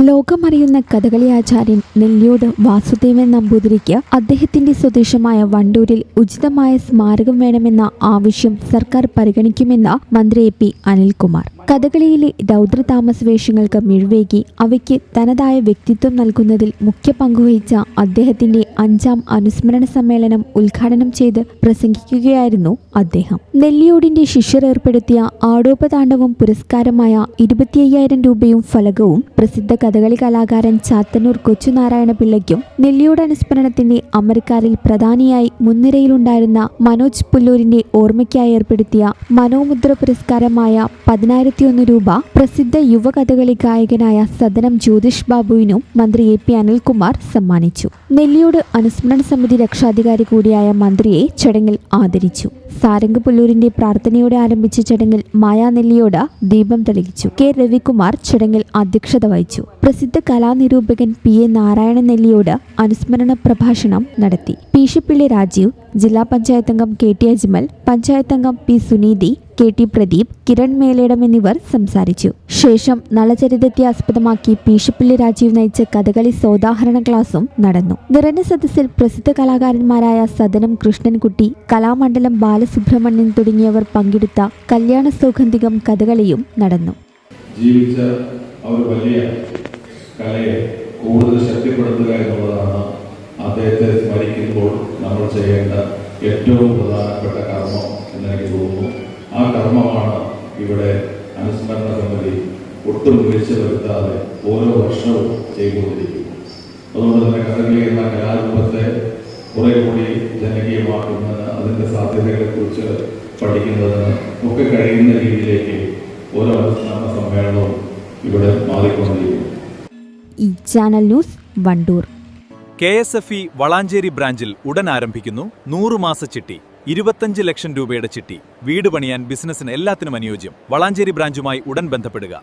ലോകമറിയുന്ന കഥകളി ആചാര്യൻ നെല്ലിയോട് വാസുദേവൻ നമ്പൂതിരിക്ക് അദ്ദേഹത്തിന്റെ സ്വദേശമായ വണ്ടൂരിൽ ഉചിതമായ സ്മാരകം വേണമെന്ന ആവശ്യം സർക്കാർ പരിഗണിക്കുമെന്ന് മന്ത്രി എ.പി. അനിൽകുമാർ. കഥകളിയിലെ രൗദ്രതാമസ വേഷങ്ങൾക്ക് മിഴിവേകി അവയ്ക്ക് തനതായ വ്യക്തിത്വം നൽകുന്നതിൽ മുഖ്യ പങ്കുവഹിച്ച അദ്ദേഹത്തിന്റെ 5ാം അനുസ്മരണ സമ്മേളനം ഉദ്ഘാടനം ചെയ്ത് പ്രസംഗിക്കുകയായിരുന്നു അദ്ദേഹം. നെല്ലിയോടിന്റെ ശിഷ്യർ ഏർപ്പെടുത്തിയ ആടോപതാണ്ഡവം പുരസ്കാരമായ 25,000 രൂപയും ഫലകവും പ്രസിദ്ധ കഥകളി കലാകാരൻ ചാത്തന്നൂർ കൊച്ചുനാരായണ പിള്ളയ്ക്കും നെല്ലിയോട് അനുസ്മരണത്തിന്റെ അമരക്കാരിൽ പ്രധാനിയായി മുൻനിരയിലുണ്ടായിരുന്ന മനോജ് പുല്ലൂരിന്റെ ഓർമ്മയ്ക്കായി ഏർപ്പെടുത്തിയ മനോമുദ്ര പുരസ്കാരമായ 10,001 രൂപ പ്രസിദ്ധ യുവ കഥകളി ഗായകനായ സദനം ജ്യോതിഷ് ബാബുവിനും മന്ത്രി എ.പി. അനിൽകുമാർ സമ്മാനിച്ചു. നെല്ലിയോട് അനുസ്മരണ സമിതി രക്ഷാധികാരി കൂടിയായ മന്ത്രിയെ ചടങ്ങിൽ ആദരിച്ചു. സാരംഗ് പുല്ലൂരിന്റെ പ്രാർത്ഥനയോടെ ആരംഭിച്ച ചടങ്ങിൽ മായാ നെല്ലിയോട് ദീപം തെളിയിച്ചു. കെ. രവികുമാർ ചടങ്ങിൽ അധ്യക്ഷത വഹിച്ചു. പ്രസിദ്ധ കലാനിരൂപകൻ പി.എ. നാരായണൻ നെല്ലിയോട് അനുസ്മരണ പ്രഭാഷണം നടത്തി. പീശപ്പിള്ളി രാജീവ്, ജില്ലാ പഞ്ചായത്ത് അംഗം കെ.ടി. അജ്മൽ, പഞ്ചായത്ത് അംഗം പി. സുനീതി, കെ.ടി. പ്രദീപ്, കിരൺ മേലേടം എന്നിവർ സംസാരിച്ചു. ശേഷം നളചരിതത്തെ ആസ്പദമാക്കി പീശപ്പിള്ളി രാജീവ് നയിച്ച കഥകളി സോദാഹരണ ക്ലാസും നടന്നു. നിറഞ്ഞ സദസ്സിൽ പ്രസിദ്ധ കലാകാരന്മാരായ സദനം കൃഷ്ണൻകുട്ടി, കലാമണ്ഡലം ബാലസുബ്രഹ്മണ്യൻ തുടങ്ങിയവർ പങ്കെടുത്ത കല്യാണ സൗഗന്ധികം കഥകളിയും നടന്നു. ജീവിച്ച ഒരു വലിയ കലയെ കൂടുതൽ ശക്തിപ്പെടുത്തുക എന്നുള്ളതാണ് അദ്ദേഹത്തെ സ്മരിക്കുമ്പോൾ നമ്മൾ ചെയ്യേണ്ട ഏറ്റവും പ്രധാനപ്പെട്ട കർമ്മം എന്നെനിക്ക് തോന്നുന്നു. ആ കർമ്മമാണ് ഇവിടെ അനുസ്മരണ സമിതി ഒട്ടും വീഴ്ച വരുത്താതെ ഓരോ വർഷവും ചെയ്തുകൊണ്ടിരിക്കുന്നു. അതുകൊണ്ട് തന്നെ കഥകളി എന്ന കലാരൂപത്തെ കുറെ കൂടി ജനകീയമാക്കുന്നതിന്, അതിൻ്റെ സാധ്യതകളെക്കുറിച്ച് പഠിക്കുന്നതിന് ഒക്കെ കഴിയുന്ന രീതിയിലേക്ക് ഓരോ അനുസ്മരണ സമ്മേളനവും ഇവിടെ മാറിക്കൊണ്ടിരിക്കുന്നു. ഈ channel news Wandoor. KSFE Valanchery ബ്രാഞ്ചിൽ ഉടൻ ആരംഭിക്കുന്നു 100 മാസ ചിട്ടി. 25 ലക്ഷം രൂപയുടെ ചിട്ടി. വീട് പണിയാൻ, ബിസിനസ്സിന് എല്ലാത്തിനും അനുയോജ്യം. വളാഞ്ചേരി ബ്രാഞ്ചുമായി ഉടൻ ബന്ധപ്പെടുക.